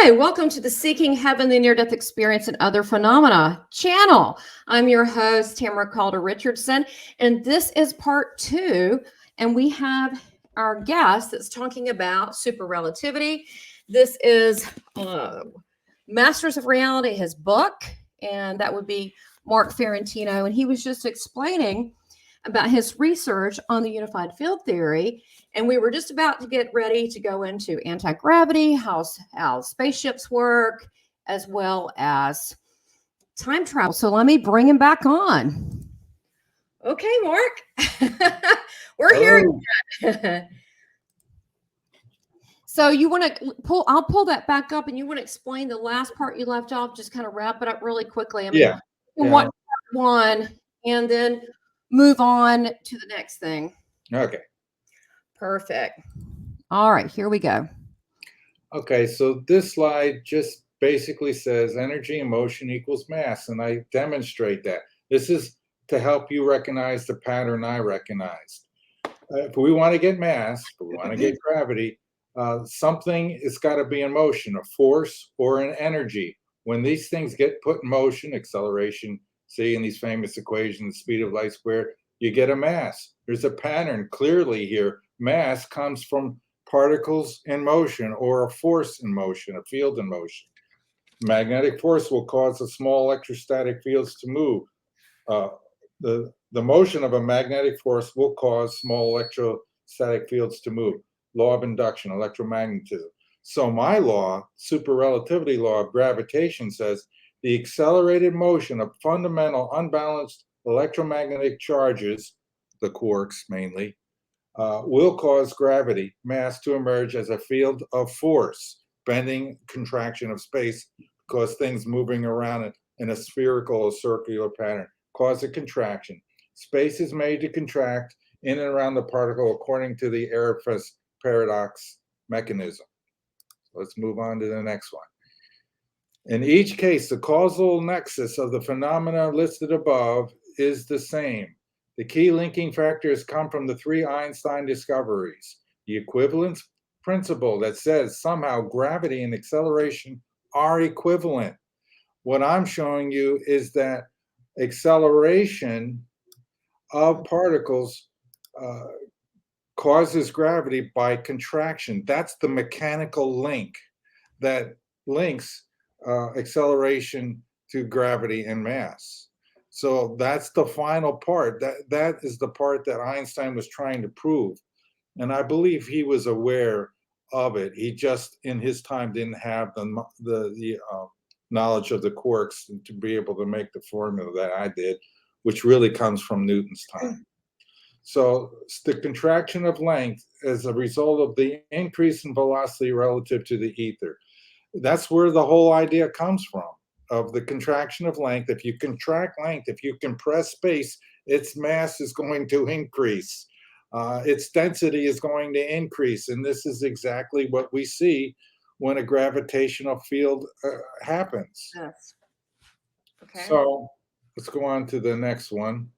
Hi, welcome to the Seeking Heaven, the Near-Death Experience and Other Phenomena channel. I'm your host, Tamara Caulder Richardson, and this is part 2, and we have our guest that's talking about super relativity. This is Masters of Reality, his book, and that would be Mark Fiorentino, and he was just explaining about his research on the unified field theory. And we were just about to get ready to go into anti-gravity, how spaceships work, as well as time travel. So let me bring him back on. Okay, Mark. We're here again. So you want to I'll pull that back up, and you want to explain the last part you left off, just kind of wrap it up really quickly. I mean, what one, and then move on to the next thing. Okay. Perfect. All right, here we go. Okay, so this slide just basically says energy and motion equals mass, and I demonstrate that. This is to help you recognize the pattern I recognized. If we want to get mass, if we want to get gravity, something has got to be in motion, a force or an energy. When these things get put in motion, acceleration, see in these famous equations, speed of light squared, you get a mass. There's a pattern clearly here. Mass comes from particles in motion or a force in motion, a field in motion. Magnetic force will cause the small electrostatic fields to move. The motion of a magnetic force will cause small electrostatic fields to move. Law of induction, electromagnetism. So my law, super relativity law of gravitation, says the accelerated motion of fundamental unbalanced electromagnetic charges, the quarks mainly, will cause gravity, mass, to emerge as a field of force, bending, contraction of space, because things moving around in a spherical or circular pattern cause a contraction. Space is made to contract in and around the particle according to the Ehrfest paradox mechanism. Let's move on to the next one. In each case, the causal nexus of the phenomena listed above is the same. The key linking factors come from the 3 Einstein discoveries. The equivalence principle that says somehow gravity and acceleration are equivalent. What I'm showing you is that acceleration of particles causes gravity by contraction. That's the mechanical link that links acceleration to gravity and mass. So that's the final part. That is the part that Einstein was trying to prove. And I believe he was aware of it. He just, in his time, didn't have the knowledge of the quarks to be able to make the formula that I did, which really comes from Newton's time. So the contraction of length as a result of the increase in velocity relative to the ether. That's where the whole idea comes from, of the contraction of length. If you contract length, if you compress space, its mass is going to increase. Its density is going to increase. And this is exactly what we see when a gravitational field happens. Yes. Okay. So let's go on to the next one.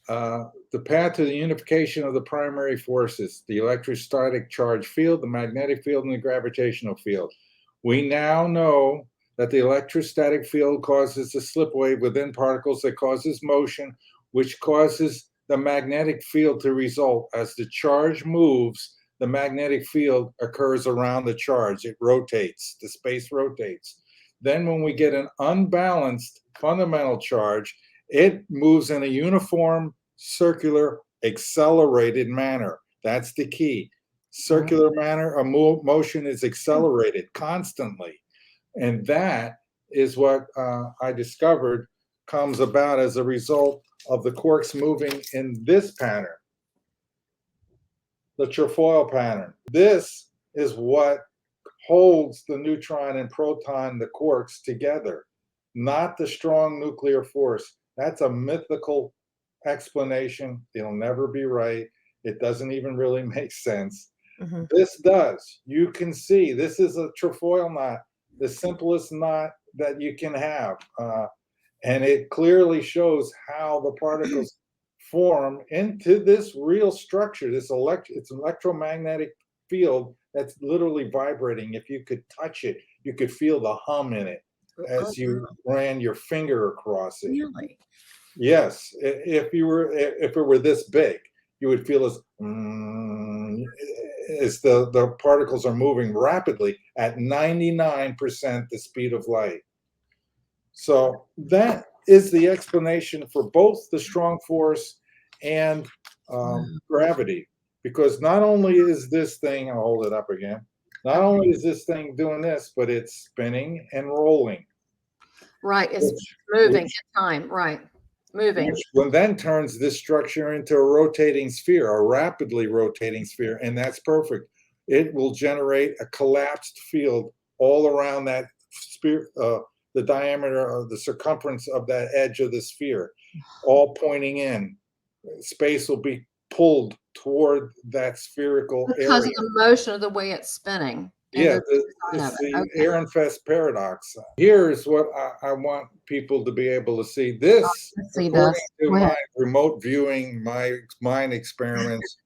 The path to the unification of the primary forces, the electrostatic charge field, the magnetic field, and the gravitational field. We now know that the electrostatic field causes a slipway within particles that causes motion, which causes the magnetic field to result. As the charge moves, the magnetic field occurs around the charge. It rotates, the space rotates. Then when we get an unbalanced fundamental charge, it moves in a uniform, circular, accelerated manner. That's the key. Circular manner of motion is accelerated constantly. And that is what I discovered comes about as a result of the quarks moving in this pattern, the Trifoil pattern. This is what holds the neutron and proton, the quarks, together, not the strong nuclear force. That's a mythical explanation. It'll never be right. It doesn't even really make sense. Mm-hmm. This does. You can see this is a Trifoil knot, the simplest knot that you can have. And it clearly shows how the particles form into this real structure. It's electromagnetic field that's literally vibrating. If you could touch it, you could feel the hum in it as you ran your finger across it. Really? Yes, if it were this big, you would feel as the particles are moving rapidly at 99% the speed of light. So that is the explanation for both the strong force and gravity. Because not only is this thing, I'll hold it up again, not only is this thing doing this, but it's spinning and rolling. Right. It's Which, moving which in time. Right. Moving. which then turns this structure into a rotating sphere, a rapidly rotating sphere, and that's perfect. It will generate a collapsed field all around that sphere, the diameter of the circumference of that edge of the sphere, all pointing in. Space will be pulled toward that spherical Because area. of the motion of the way it's spinning. And Yeah, the design of it's it. the Okay. Ehrenfest paradox. Here's what I want people to be able to see. This, Let's see according this. to Go ahead. my remote viewing, my mind experiments,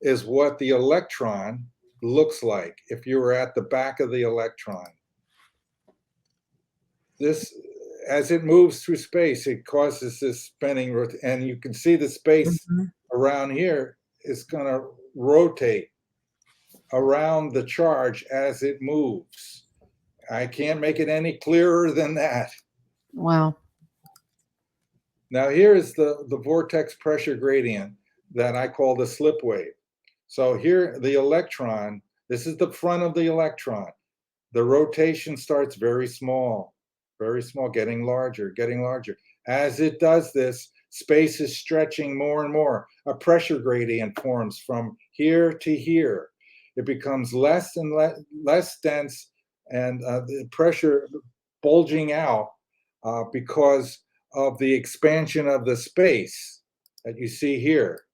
is what the electron looks like if you were at the back of the electron. This, as it moves through space, it causes this spinning, and you can see the space around here is going to rotate around the charge as it moves. I can't make it any clearer than that. Wow. Now here is the vortex pressure gradient that I call the slipway. So here the electron, this is the front of the electron. The rotation starts very small, getting larger, getting larger. As it does this, space is stretching more and more. A pressure gradient forms from here to here. It becomes less and less dense, and the pressure bulging out because of the expansion of the space that you see here.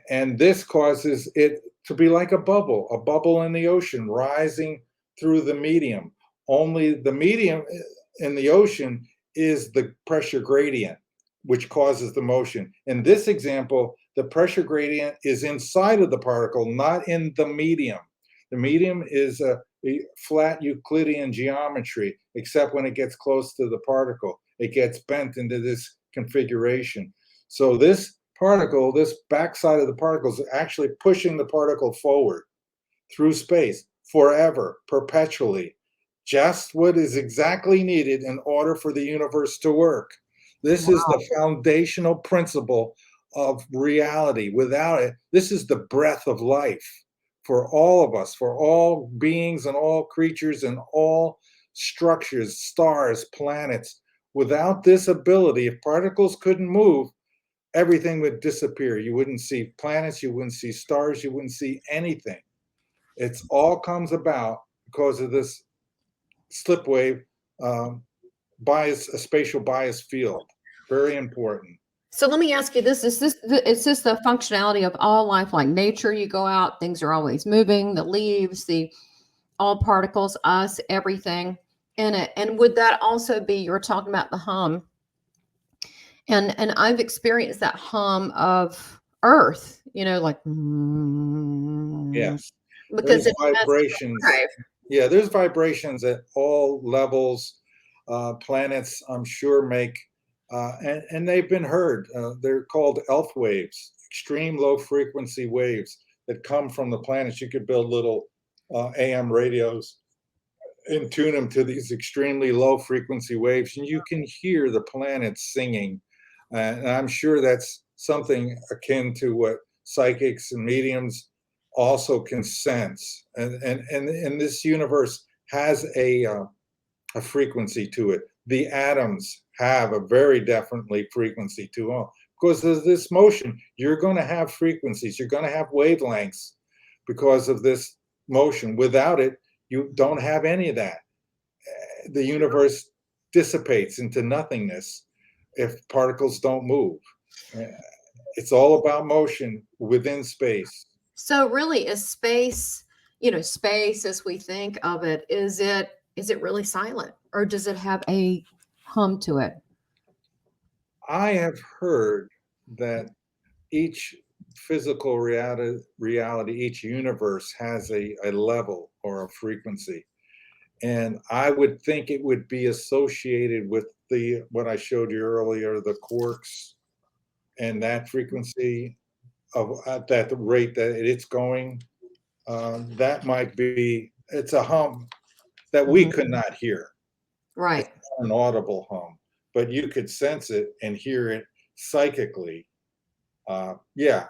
And this causes it to be like a bubble in the ocean rising through the medium. Only the medium in the ocean is the pressure gradient, which causes the motion. In this example, the pressure gradient is inside of the particle, not in the medium. The medium is a flat Euclidean geometry, except when it gets close to the particle, it gets bent into this configuration. So this particle, this backside of the particle, is actually pushing the particle forward through space forever, perpetually. Just what is exactly needed in order for the universe to work. This is the foundational principle of reality. Without it, this is the breath of life for all of us, for all beings and all creatures and all structures, stars, planets. Without this ability, if particles couldn't move, everything would disappear. You wouldn't see planets, you wouldn't see stars, you wouldn't see anything. It's all comes about because of this slipway bias, a spatial bias field. Very important. So let me ask you this: is this the functionality of all life, like nature? You go out, things are always moving. The leaves, all particles, us, everything in it. And would that also be? You were talking about the hum, and I've experienced that hum of Earth. Like Yes. because There's it has vibrations. drive. Yeah, there's vibrations at all levels. Planets, I'm sure, make, and they've been heard. They're called ELF waves, extreme low frequency waves that come from the planets. You could build little AM radios and tune them to these extremely low frequency waves, and you can hear the planets singing. And I'm sure that's something akin to what psychics and mediums also can sense. And this universe has a frequency to it. The atoms have a very definitely frequency to them. Because of this motion, you're going to have frequencies, you're going to have wavelengths because of this motion. Without it, you don't have any of that. The universe dissipates into nothingness if particles don't move. It's all about motion within space. So really, is space, space as we think of it, is it really silent, or does it have a hum to it? I have heard that each physical reality, each universe has a level or a frequency. And I would think it would be associated with the what I showed you earlier, the quarks and that frequency of at that rate that it's going. That might be it's a hum that we Mhm. could not hear. It's Right. not an audible hum, but you could sense it and hear it psychically. Yeah,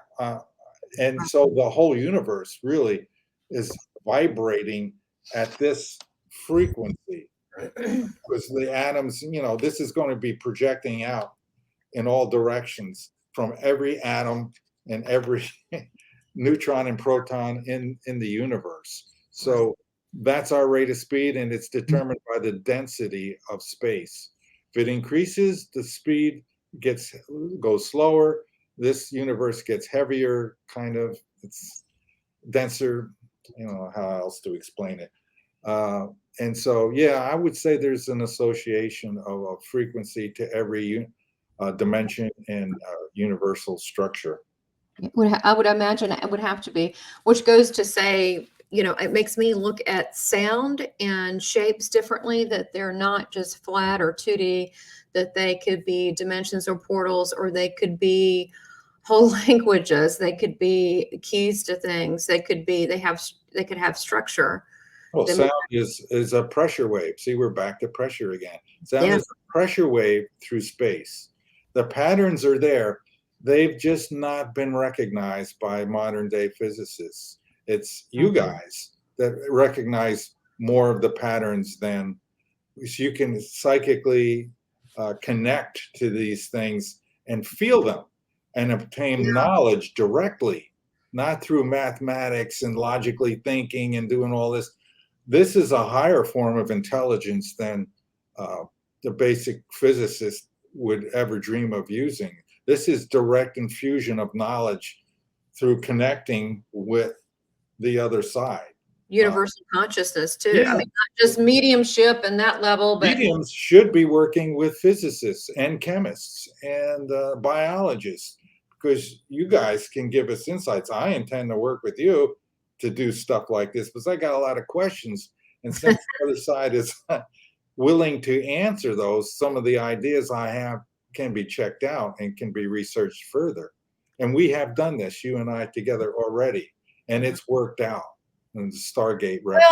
and so the whole universe really is vibrating at this frequency because the atoms, this is going to be projecting out in all directions from every atom and every neutron and proton in the universe. Right. So that's our rate of speed, and it's determined by the density of space. If it increases, the speed goes slower. This universe gets heavier, kind of. It's denser. How else to explain it? And so, yeah, I would say there's an association of a frequency to every dimension and universal structure. I would imagine it would have to be, which goes to say, it makes me look at sound and shapes differently, that they're not just flat or 2D, that they could be dimensions or portals, or they could be whole languages. They could be keys to things. They could have structure. Well, They may- sound is a pressure wave. See, we're back to pressure again. Sound Yes. is a pressure wave through space. The patterns are there. They've just not been recognized by modern day physicists. It's you guys that recognize more of the patterns than so you can psychically connect to these things and feel them and obtain knowledge directly, not through mathematics and logically thinking and doing all this. This is a higher form of intelligence than the basic physicist would ever dream of using. This is direct infusion of knowledge through connecting with the other side. Universal consciousness too. I Yeah, mean, not just mediumship and that level, but mediums should be working with physicists and chemists and biologists because you guys can give us insights. I intend to work with you to do stuff like this because I got a lot of questions. And since the other side is willing to answer those, some of the ideas I have can be checked out and can be researched further. And we have done this, you and I together already, and it's worked out. And Stargate reference.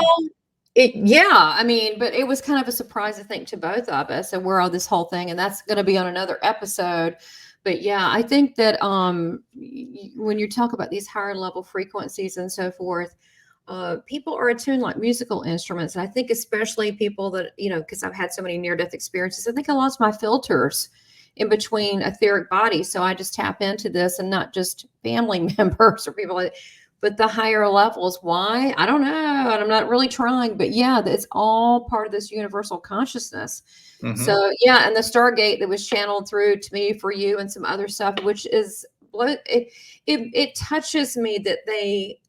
well, I mean, but it was kind of a surprise, I think, to both of us, and we're on this whole thing, and that's going to be on another episode. But yeah, I think that when you talk about these higher level frequencies and so forth, people are attuned like musical instruments, and I think especially people that because I've had so many near death experiences, I think I lost my filters in between etheric bodies, so I just tap into this, and not just family members or people like. But the higher levels, why? I don't know. And I'm not really trying, but yeah, it's all part of this universal consciousness. Mm-hmm. So yeah, and the Stargate that was channeled through to me for you and some other stuff, which is it touches me that they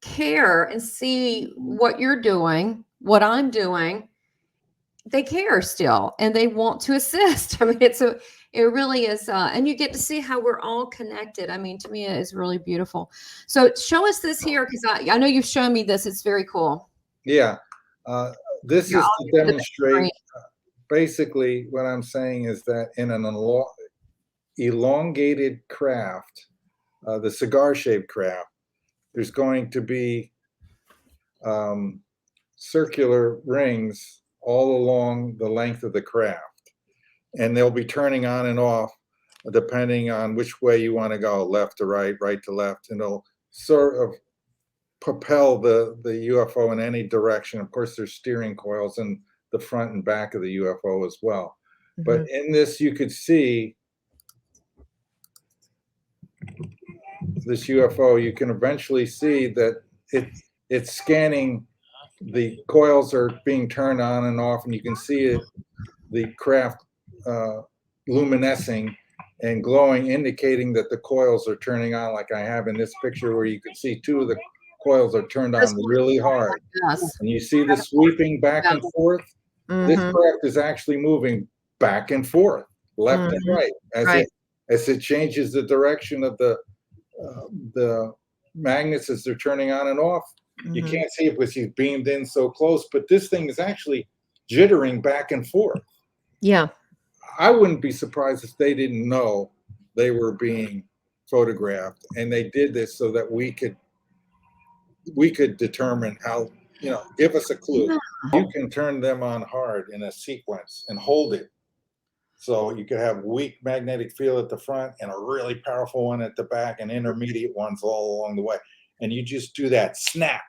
care and see what you're doing, what I'm doing. They care still, and they want to assist. I mean, it really is, and you get to see how we're all connected. I mean, to me, it is really beautiful. So show us this here, because I know you've shown me this. It's very cool. Yeah. This Here, is I'll to give you the demonstrate screen. basically what I'm saying is that in an elongated craft, the cigar shaped craft, there's going to be circular rings all along the length of the craft. And they'll be turning on and off depending on which way you want to go, left to right, right to left. And it'll sort of propel the UFO in any direction. Of course, there's steering coils in the front and back of the UFO as well. But in this, you could see this UFO. You can eventually see that it's scanning. The coils are being turned on and off, and you can see it, the craft luminescing and glowing, indicating that the coils are turning on, like I have in this picture, where you can see two of the coils are turned on really hard. Yes. And you see the sweeping back and forth. This craft is actually moving back and forth, left and right, as Right. it changes the direction of the the magnets as they're turning on and off. You Mhm. can't see it because he's beamed in so close, but this thing is actually jittering back and forth. Yeah. I wouldn't be surprised if they didn't know they were being photographed, and they did this so that we could determine how, give us a clue. Yeah. You can turn them on hard in a sequence and hold it. So you could have weak magnetic field at the front and a really powerful one at the back and intermediate ones all along the way. And you just do that snap,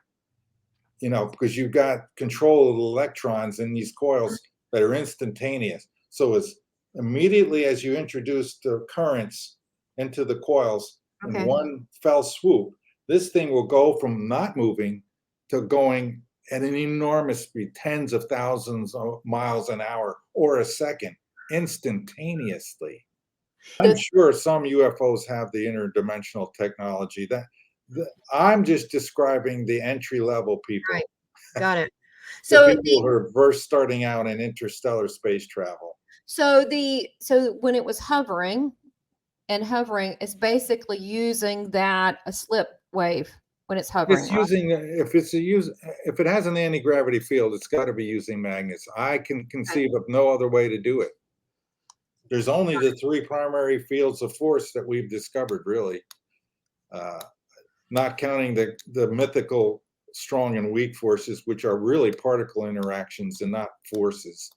because you've got control of the electrons in these coils that are instantaneous. So as immediately as you introduce the currents into the coils in Okay. one fell swoop, this thing will go from not moving to going at an enormous speed, tens of thousands of miles an hour or a second, instantaneously. I'm sure some UFOs have the interdimensional technology. I'm just describing the entry level people, Right. Got it. the So people who are first starting out in interstellar space travel. so when it was hovering and hovering, it's basically using that a slip wave when it's hovering, It's right? using if it has an anti-gravity field, it's got to be using magnets. I can Okay. conceive of no other way to do it. There's only the three primary fields of force that we've discovered, really. Not counting the mythical strong and weak forces, which are really particle interactions and not forces.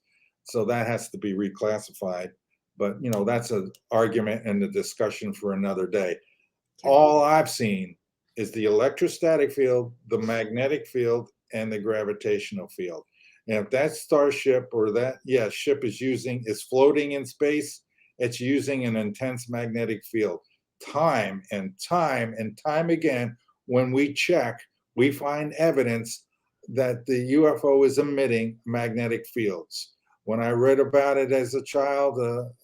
So that has to be reclassified. But that's an argument and a discussion for another day. Okay. All I've seen is the electrostatic field, the magnetic field, and the gravitational field. And if that starship or that ship is floating in space, it's using an intense magnetic field. Time and time and time again, when we check, we find evidence that the UFO is emitting magnetic fields. When I read about it as a child,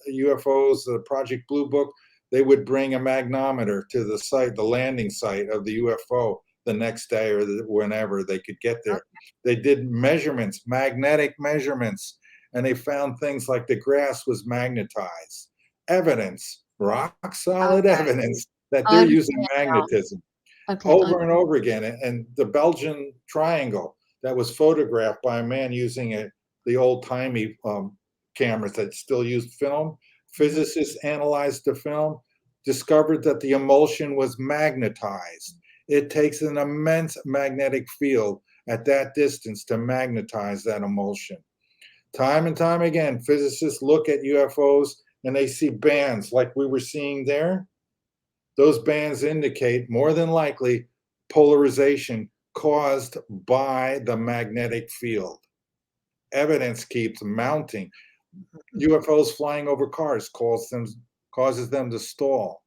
UFOs, the Project Blue Book, they would bring a magnometer to the site, the landing site of the UFO the next day or whenever they could get there. They did measurements, magnetic measurements, and they found things like the grass was magnetized. Evidence, rock solid Okay. evidence that I they're using understand now. magnetism Okay. over and over again. And the Belgian triangle that was photographed by a man using the old timey cameras that still used film. Physicists analyzed the film, discovered that the emulsion was magnetized. It takes an immense magnetic field at that distance to magnetize that emulsion. Time and time again, physicists look at UFOs and they see bands like we were seeing there. Those bands indicate more than likely polarization caused by the magnetic field. Evidence keeps mounting. UFOs flying over cars causes them to stall.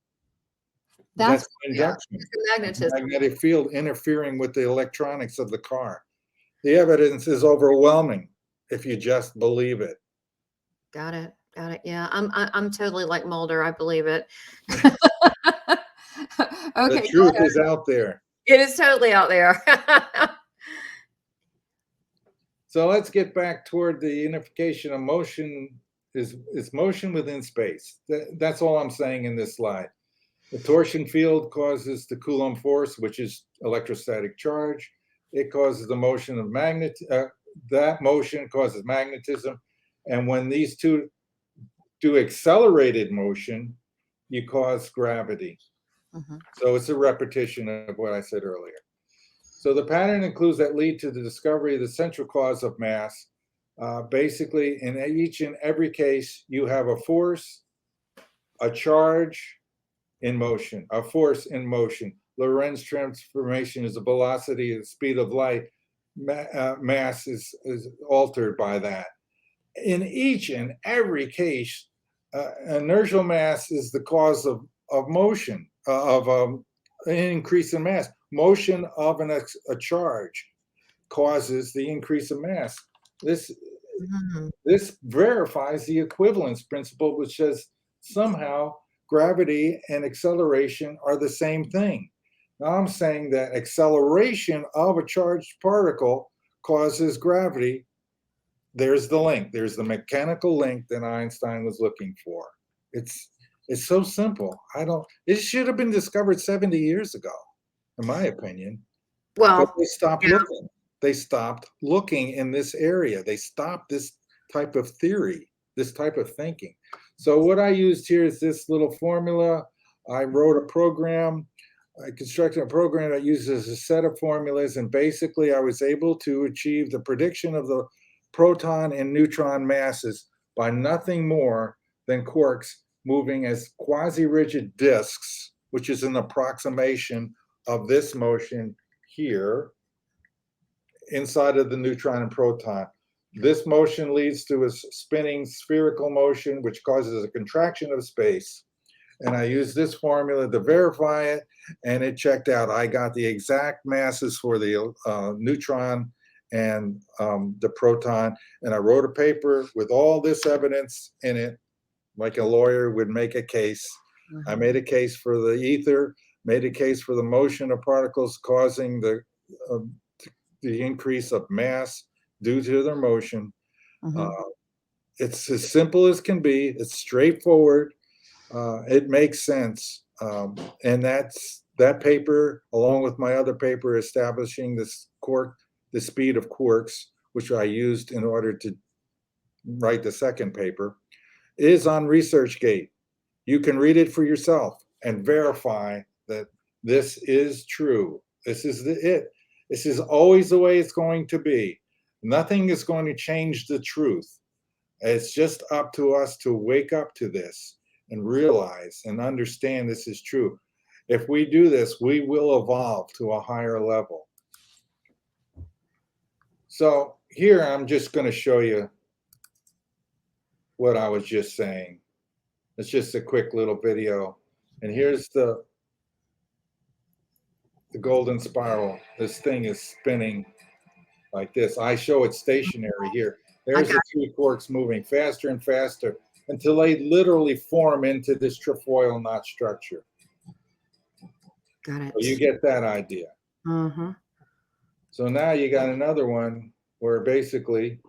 That's induction. It's the magnetism. Magnetic field interfering with the electronics of the car. The evidence is overwhelming if you just believe it. Got it. Got it. Yeah, I'm totally like Mulder. I believe it. The Okay, go truth ahead. is out there. It is totally out there. So let's get back toward the unification of motion is motion within space. That's all I'm saying in this slide. The torsion field causes the Coulomb force, which is electrostatic charge. It causes the motion of that motion causes magnetism. And when these two do accelerated motion, you cause gravity. So it's a repetition of what I said earlier. So the pattern includes that lead to the discovery of the central cause of mass. Basically, in each and every case, you have a force, a charge in motion, a force in motion. Lorentz transformation is the velocity and speed of light. Mass is altered by that. In each and every case, inertial mass is the cause of motion, of an increase in mass. Motion of a charge causes the increase in mass. This verifies the equivalence principle, which says somehow gravity and acceleration are the same thing. Now I'm saying that acceleration of a charged particle causes gravity. There's the link. There's the mechanical link that Einstein was looking for. It's It's so simple. It should have been discovered 70 years ago, in my opinion. But Well, they stopped yeah. looking. They stopped looking in this area. They stopped this type of theory, this type of thinking. So what I used here is this little formula. I wrote a program. I constructed a program that uses a set of formulas, and basically I was able to achieve the prediction of the proton and neutron masses by nothing more than quarks moving as quasi-rigid disks, which is an approximation of this motion here inside of the neutron and proton. This motion leads to a spinning spherical motion, which causes a contraction of space. And I used this formula to verify it, and it checked out. I got the exact masses for the neutron and the proton, and I wrote a paper with all this evidence in it, like a lawyer would make a case. I made a case for the ether, made a case for the motion of particles causing the increase of mass due to their motion. It's as simple as can be. It's straightforward. It makes sense. And that paper, along with my other paper establishing the speed of quarks, which I used in order to write the second paper, is on ResearchGate. You can read it for yourself and verify that this is true. This is it. This is always the way it's going to be. Nothing is going to change the truth. It's just up to us to wake up to this and realize and understand this is true. If we do this, we will evolve to a higher level. So here I'm just going to show you what I was just saying. It's just a quick little video. And here's the golden spiral. This thing is spinning like this. I show it stationary here. There's the two quarks moving faster and faster until they literally form into this trefoil knot structure. Got it. So you get that idea. So now you got another one where basically...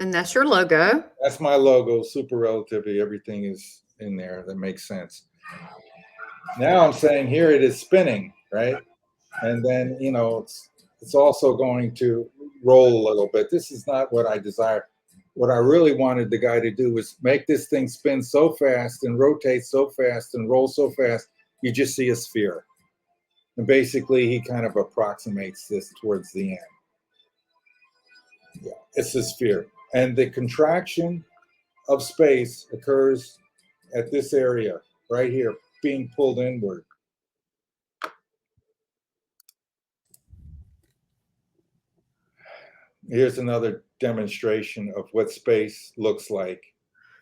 And that's your logo. That's my logo, Super Relativity. Everything is in there that makes sense. Now I'm saying here it is spinning, right? And then, you know, it's also going to roll a little bit. This is not what I desire. What I really wanted the guy to do was make this thing spin so fast and rotate so fast and roll so fast, you just see a sphere. And basically, he kind of approximates this towards the end. Yeah, it's a sphere. And the contraction of space occurs at this area right here, being pulled inward. Here's another demonstration of what space looks like.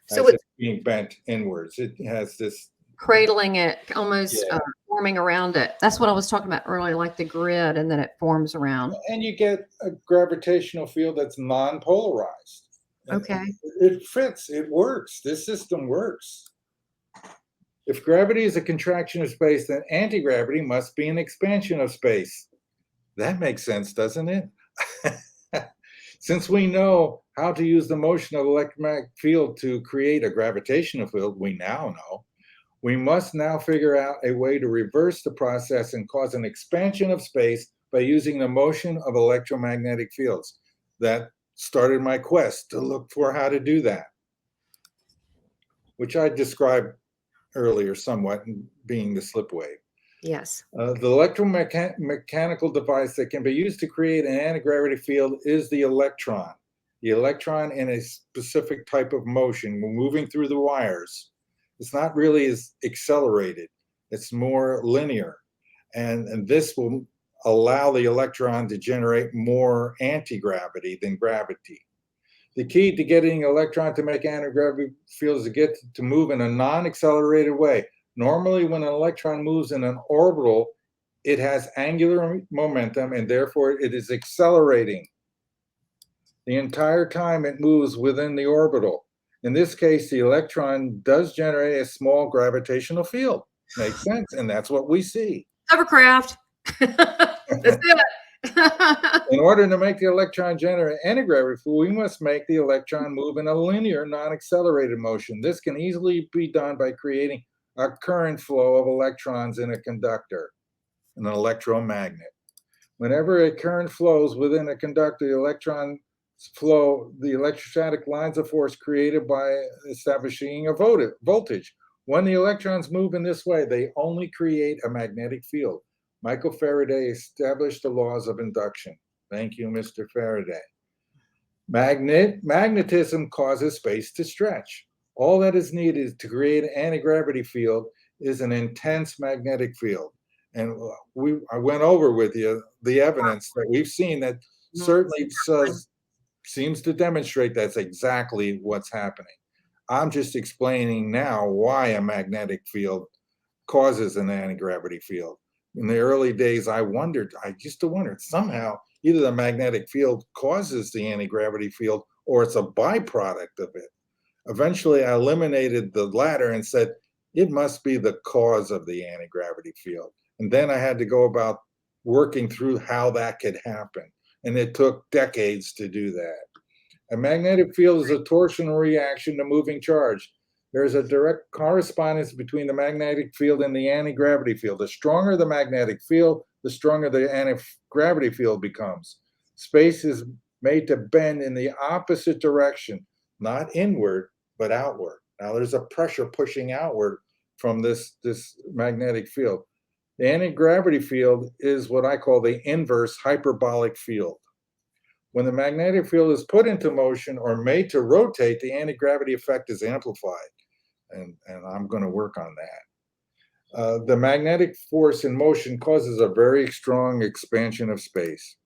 So it's being bent inwards. It has this cradling it, almost forming around it. That's what I was talking about earlier, like the grid, and then it forms around. And you get a gravitational field that's non-polarized. Okay. It fits. It works. This system works. If gravity is a contraction of space, then anti-gravity must be an expansion of space. That makes sense, doesn't it? Since we know how to use the motion of electromagnetic field to create a gravitational field, we now know, we must now figure out a way to reverse the process and cause an expansion of space by using the motion of electromagnetic fields. That started my quest to look for how to do that, which I described earlier somewhat, being the Slipway. Yes. The electromechanical device that can be used to create an anti-gravity field is the electron. The electron in a specific type of motion, moving through the wires. It's not really as accelerated. It's more linear. And this will allow the electron to generate more anti-gravity than gravity. The key to getting an electron to make anti-gravity fields is to get to move in a non-accelerated way. Normally, when an electron moves in an orbital, it has angular momentum, and therefore it is accelerating the entire time it moves within the orbital. In this case, the electron does generate a small gravitational field. Makes sense, and that's what we see. Hovercraft. That's it. In order to make the electron generate antigravity field, we must make the electron move in a linear, non-accelerated motion. This can easily be done by creating a current flow of electrons in a conductor, an electromagnet. Whenever a current flows within a conductor, the electrons flow the electrostatic lines of force created by establishing a voltage. When the electrons move in this way, they only create a magnetic field. Michael Faraday established the laws of induction. Thank you, Mr. Faraday. Magnetism causes space to stretch. All that is needed to create an anti-gravity field is an intense magnetic field. And I went over with you the evidence that we've seen that certainly seems to demonstrate that's exactly what's happening. I'm just explaining now why a magnetic field causes an anti-gravity field. In the early days, I used to wonder, somehow either the magnetic field causes the anti-gravity field or it's a byproduct of it. Eventually, I eliminated the latter and said, it must be the cause of the anti-gravity field. And then I had to go about working through how that could happen. And it took decades to do that. A magnetic field is a torsional reaction to moving charge. There's a direct correspondence between the magnetic field and the anti-gravity field. The stronger the magnetic field, the stronger the anti-gravity field becomes. Space is made to bend in the opposite direction, not inward, but outward. Now there's a pressure pushing outward from this magnetic field. The anti-gravity field is what I call the inverse hyperbolic field. When the magnetic field is put into motion or made to rotate, the anti-gravity effect is amplified. And I'm going to work on that. The magnetic force in motion causes a very strong expansion of space.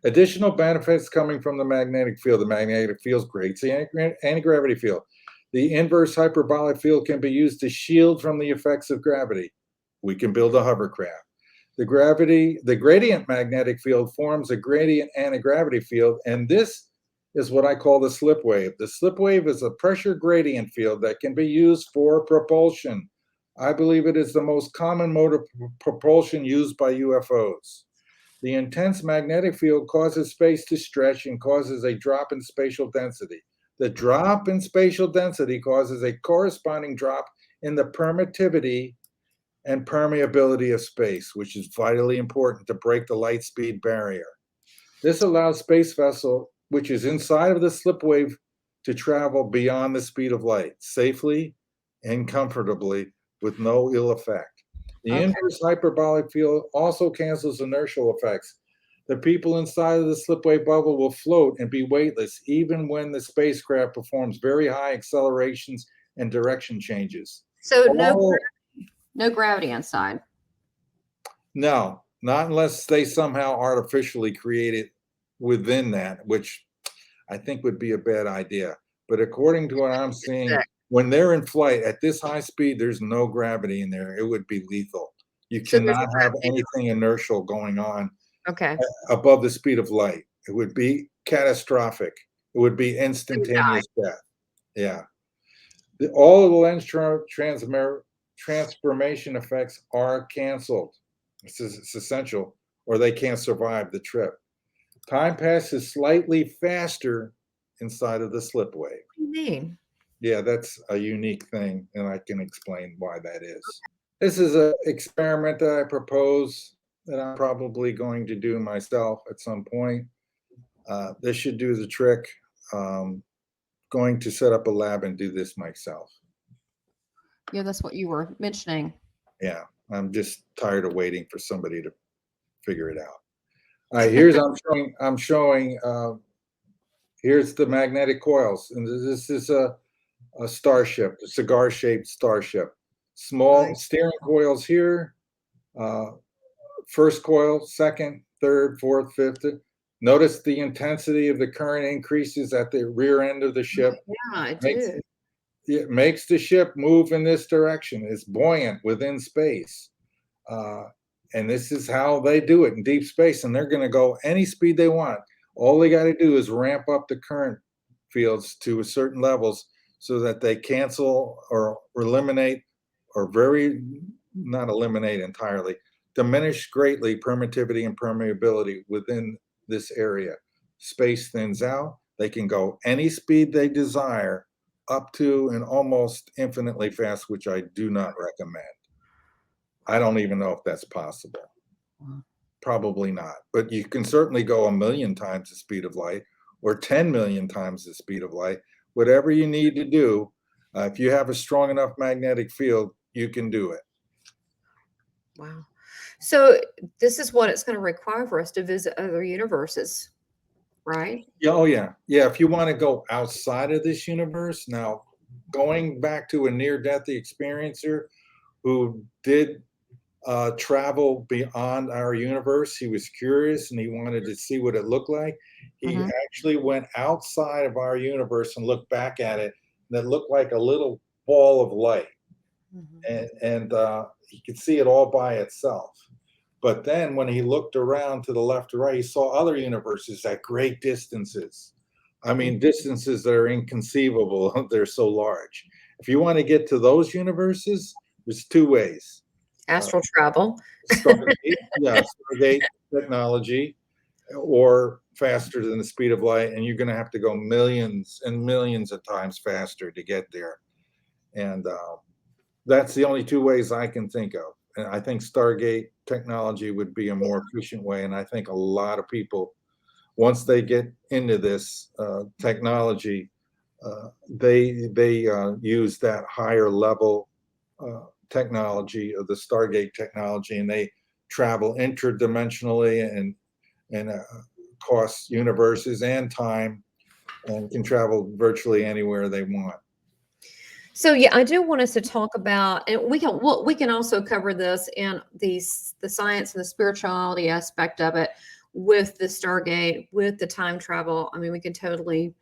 Additional benefits coming from the magnetic field. The magnetic field creates the anti-gravity field. The inverse hyperbolic field can be used to shield from the effects of gravity. We can build a hovercraft. The gradient magnetic field forms a gradient anti-gravity field, and this is what I call the slip wave. The slip wave is a pressure gradient field that can be used for propulsion. I believe it is the most common mode of propulsion used by UFOs. The intense magnetic field causes space to stretch and causes a drop in spatial density. The drop in spatial density causes a corresponding drop in the permittivity and permeability of space, which is vitally important to break the light speed barrier. This allows space vessel, which is inside of the slip wave, to travel beyond the speed of light safely and comfortably with no ill effect. The inverse hyperbolic field also cancels inertial effects. The people inside of the slipway bubble will float and be weightless even when the spacecraft performs very high accelerations and direction changes. So no gravity inside. No, not unless they somehow artificially create it within that, which I think would be a bad idea. But according to what I'm seeing, when they're in flight at this high speed, there's no gravity in there. It would be lethal. You cannot have anything inertial going on above the speed of light. It would be catastrophic. It would be instantaneous death. Yeah. All of the lens transformation effects are canceled. It's essential, or they can't survive the trip. Time passes slightly faster inside of the slipway. What do you mean? Yeah, that's a unique thing, and I can explain why that is. This is an experiment that I propose that I'm probably going to do myself at some point. This should do the trick. Going to set up a lab and do this myself. Yeah, that's what you were mentioning. Yeah, I'm just tired of waiting for somebody to figure it out. All right, here's I'm showing here's the magnetic coils, and this is a starship, a cigar-shaped starship. Small steering coils here. First coil, second, third, fourth, fifth. Notice the intensity of the current increases at the rear end of the ship. Yeah, I do. It makes the ship move in this direction. It's buoyant within space. And this is how they do it in deep space. And they're going to go any speed they want. All they got to do is ramp up the current fields to certain levels so that they cancel or eliminate, or not eliminate entirely, diminish greatly permittivity and permeability within this area. Space thins out. They can go any speed they desire, up to and almost infinitely fast, which I do not recommend. I don't even know if that's possible. Wow. Probably not. But you can certainly go 1,000,000 times the speed of light or 10 million times the speed of light. Whatever you need to do, if you have a strong enough magnetic field, you can do it. Wow. So this is what it's going to require for us to visit other universes, right? Yeah, oh yeah. Yeah, if you want to go outside of this universe, now going back to a near-death experiencer who did travel beyond our universe, he was curious and he wanted to see what it looked like. He Mhm. actually went outside of our universe and looked back at it, that looked like a little ball of light. Mhm. And he could see it all by itself. But then when he looked around to the left or right, he saw other universes at great distances. I mean, distances that are inconceivable. They're so large. If you want to get to those universes, there's two ways. Astral travel. Stargate, yeah, Stargate technology, or faster than the speed of light, and you're going to have to go millions and millions of times faster to get there. And that's the only two ways I can think of. And I think Stargate technology would be a more efficient way. And I think a lot of people, once they get into this technology, they use that higher level technology of the Stargate technology, and they travel interdimensionally and across universes and time, and can travel virtually anywhere they want. So yeah, I do want us to talk about, and we can also cover this in the science and the spirituality aspect of it with the Stargate, with the time travel. I mean, we can totally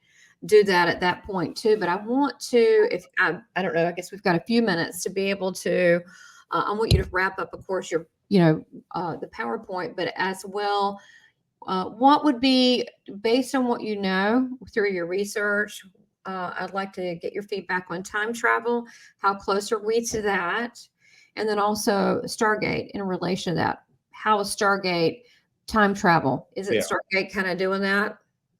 do that at that point too. But I want to, if I don't know, I guess we've got a few minutes to be able to. I want you to wrap up, of course, your the PowerPoint, but as well, what would be, based on what you know through your research, I'd like to get your feedback on time travel. How close are we to that? And then also Stargate in relation to that. How is Stargate time travel? Is it Yeah. Stargate kind of doing that?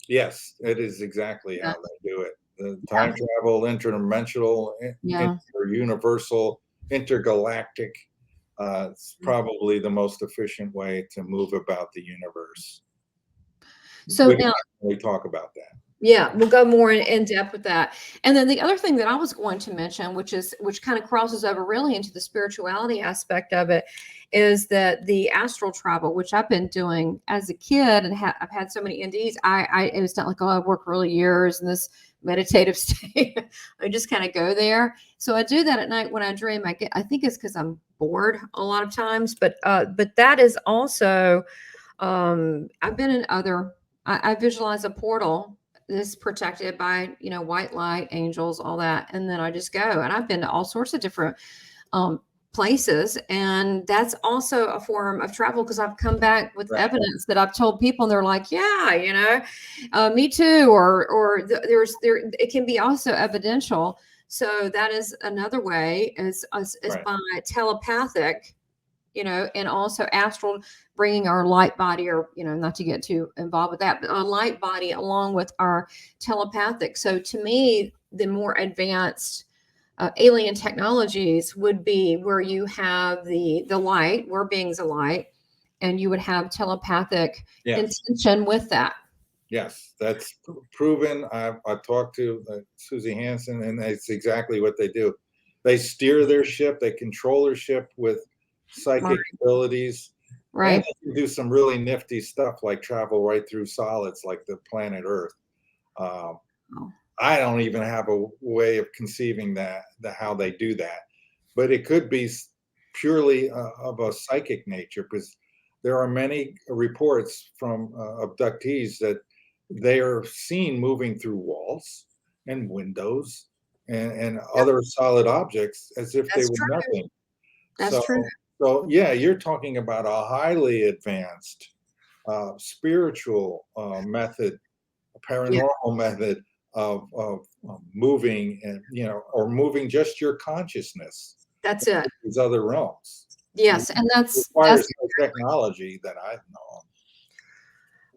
Yes, it is exactly Yeah. how they do it. The Yeah. time travel, interdimensional, Yeah. interuniversal, intergalactic. It's probably the most efficient way to move about the universe. So We can now, definitely talk about that. yeah, we'll go more in depth with that. And then the other thing that I was going to mention, which kind of crosses over really into the spirituality aspect of it, is that the astral travel, which I've been doing as a kid, and I've had so many NDEs. It was not like, oh, I work really years in this meditative state. I just kind of go there. So I do that at night when I dream. I think it's because I'm bored a lot of times, but that is also, I've been in other. I visualize a portal is protected by white light, angels, all that, and then I just go. And I've been to all sorts of different places, and that's also a form of travel, because I've come back with Right. evidence that I've told people, and they're like, yeah, me too, or it can be also evidential. So that is another way, is Right. by telepathic, and also astral, bringing our light body, or, not to get too involved with that, but our light body along with our telepathic. So to me, the more advanced alien technologies would be where you have the light, we're beings of light, and you would have telepathic Yes. intention with that. Yes, that's proven. I've talked to Susie Hansen, and that's exactly what they do. They steer their ship, they control their ship with psychic abilities, and Right. they can do some really nifty stuff like travel right through solids like the planet Earth. Um, Oh. I don't even have a way of conceiving how they do that, but it could be purely of a psychic nature, because there are many reports from abductees that they are seen moving through walls and windows and Yep. other solid objects as if they That's were true. nothing. That's So, true. so yeah, you're talking about a highly advanced spiritual method, a Yeah, paranormal method of moving, and or moving just your consciousness that's it. into these other realms. Yes, and requires that's no technology that I know.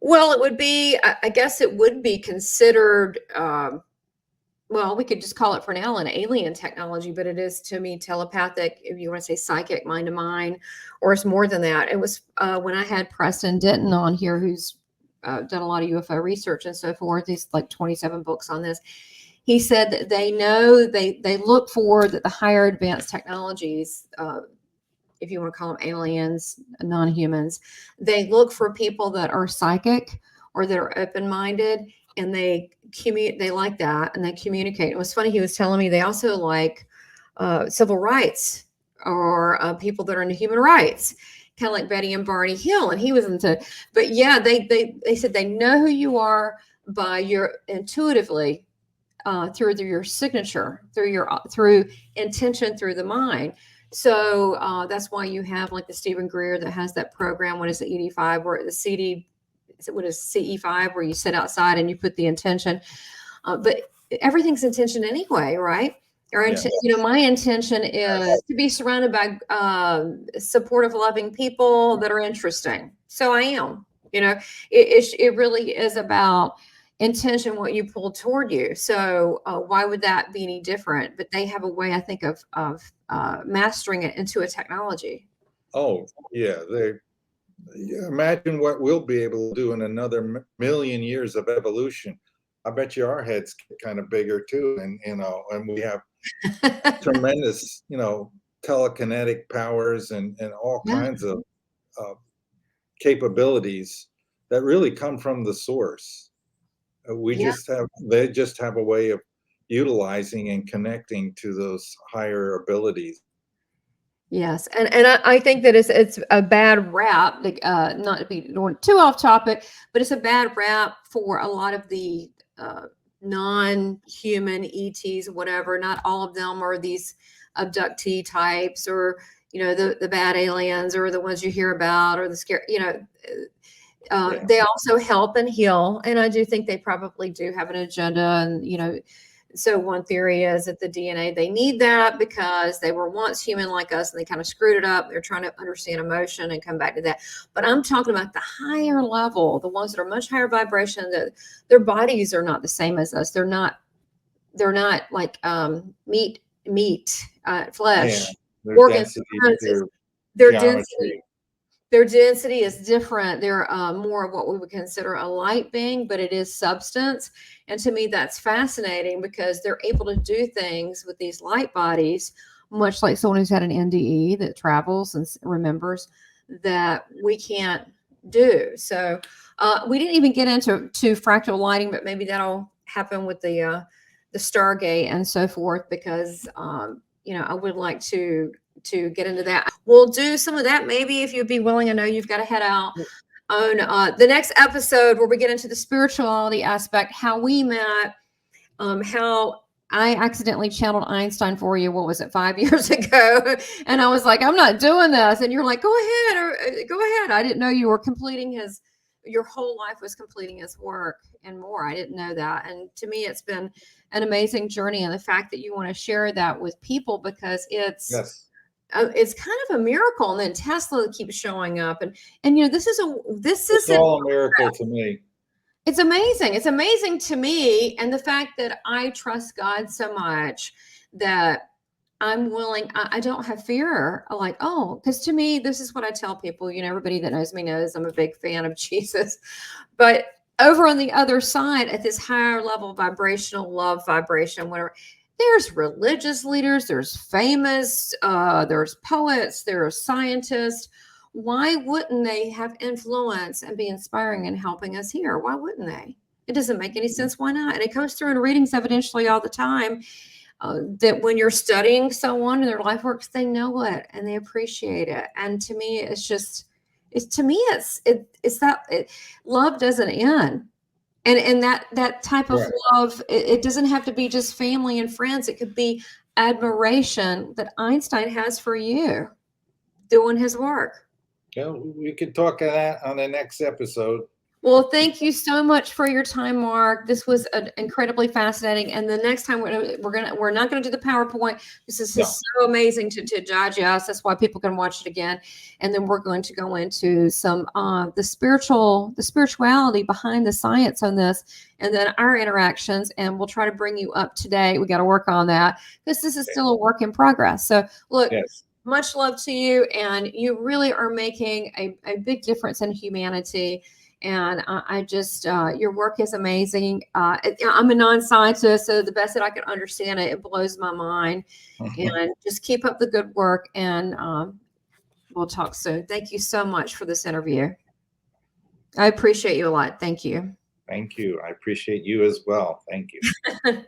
well, it would be, I guess it would be considered, well, we could just call it for now an alien technology, but it is to me telepathic, if you want to say psychic, mind to mind, or it's more than that. It was when I had Preston Denton on here, who's done a lot of UFO research and so forth. He's like 27 books on this. He said that they know they look for that the higher advanced technologies, if you want to call them aliens, non-humans, they look for people that are psychic or that are open-minded, and they like that, and they communicate. It was funny, he was telling me they also like civil rights, or people that are into human rights, kind of like Betty and Barney Hill, and he was into. But yeah, they said they know who you are by your intuitively, through your signature, through intention, through the mind. So that's why you have like the Stephen Greer that has that program. What is the ED5 or the CD? What is CE5, where you sit outside and you put the intention? But everything's intention anyway, right? My intention is to be surrounded by supportive, loving people that are interesting. So I am. It really is about intention, what you pull toward you. So why would that be any different? But they have a way, I think, of mastering it into a technology. Oh yeah, imagine what we'll be able to do in another million years of evolution. I bet you our heads get kind of bigger too, and we have tremendous, telekinetic powers and all kinds of capabilities that really come from the source. They just have a way of utilizing and connecting to those higher abilities. Yes, and I think that it's a bad rap, like not to be going too off topic, but it's a bad rap for a lot of the non-human ETs, whatever. Not all of them are these abductee types, or the bad aliens, or the ones you hear about, or the scare. They also help and heal, and I do think they probably do have an agenda, and so one theory is that the DNA, they need that because they were once human like us and they kind of screwed it up. They're trying to understand emotion and come back to that. But I'm talking about the higher level, the ones that are much higher vibration, that their bodies are not the same as us. They're not like flesh, organs, their density. Their density is different. They're more of what we would consider a light being, but it is substance. And to me, that's fascinating because they're able to do things with these light bodies, much like someone who's had an NDE that travels and remembers, that we can't do. So we didn't even get into fractal lighting, but maybe that'll happen with the Stargate and so forth, because I would like to get into that. We'll do some of that maybe, if you'd be willing. I know you've got to head out on the next episode, where we get into the spirituality aspect, how we met, how I accidentally channeled Einstein for you. What was it, 5 years ago? And I was like, I'm not doing this. And you're like, go ahead. I didn't know you were your whole life was completing his work and more. I didn't know that. And to me, it's been an amazing journey. And the fact that you want to share that with people, because it's kind of a miracle. And then Tesla keeps showing up, and this is all a miracle to me. It's amazing. It's amazing to me. And the fact that I trust God so much that I'm willing, I don't have fear. Like, because to me, this is what I tell people. Everybody that knows me knows I'm a big fan of Jesus. But over on the other side, at this higher level vibrational love vibration, whatever, there's religious leaders, there's famous, there's poets, there's scientists. Why wouldn't they have influence and be inspiring and helping us here? Why wouldn't they? It doesn't make any sense. Why not? And it comes through in readings evidentially all the time, that when you're studying someone and their life works, they know it and they appreciate it. And to me, love doesn't end. And that type of love, it doesn't have to be just family and friends. It could be admiration that Einstein has for you doing his work. Yeah, we could talk of that on the next episode. Well, thank you so much for your time, Mark. This was incredibly fascinating. And the next time we're not gonna do the PowerPoint. This is No. just so amazing to digest. That's why people can watch it again. And then we're going to go into some the spirituality behind the science on this, and then our interactions. And we'll try to bring you up to date. We got to work on that because this is still a work in progress. So look. Yes. Much love to you, and you really are making a big difference in humanity. And I just, your work is amazing. I'm a non-scientist, so the best that I can understand it, it blows my mind. And just keep up the good work, and we'll talk soon. Thank you so much for this interview. I appreciate you a lot. Thank you. Thank you. I appreciate you as well. Thank you.